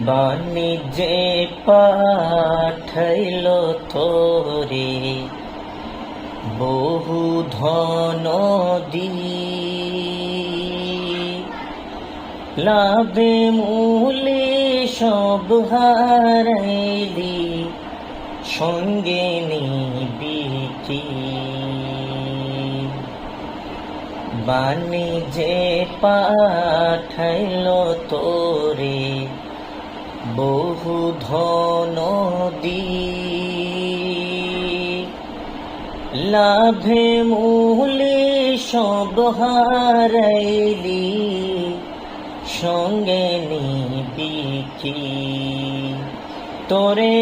বাণিজ্যে পাঠাইল তোরে বহু ধন লাভে মূলে সব হারাইলি সঙ্গে নিবি কি বাণিজ্যে পাঠাইল তোরে বহু ধন লাভে মূলে সব হারাইলি সঙ্গে নিবি কি তোরে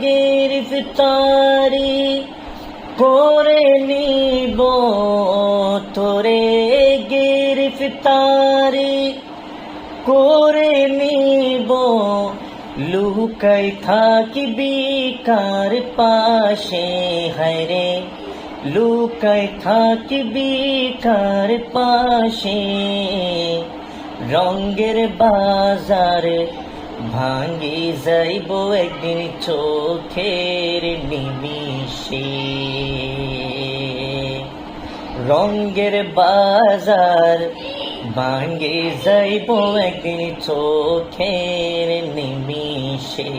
গ্রেফতারি করে নিব তোরে গ্রেফতারি করে নিব লুকাই থাকিবি কার পাশে হায়রে লুকাই থাকিবি কার পাশে রঙের বাজার ভাঙ্গি যাইব একদিন চোখের নিমিষে রঙের বাজার ভাঙ্গে যাইব একদিন চোখের নিমিষে।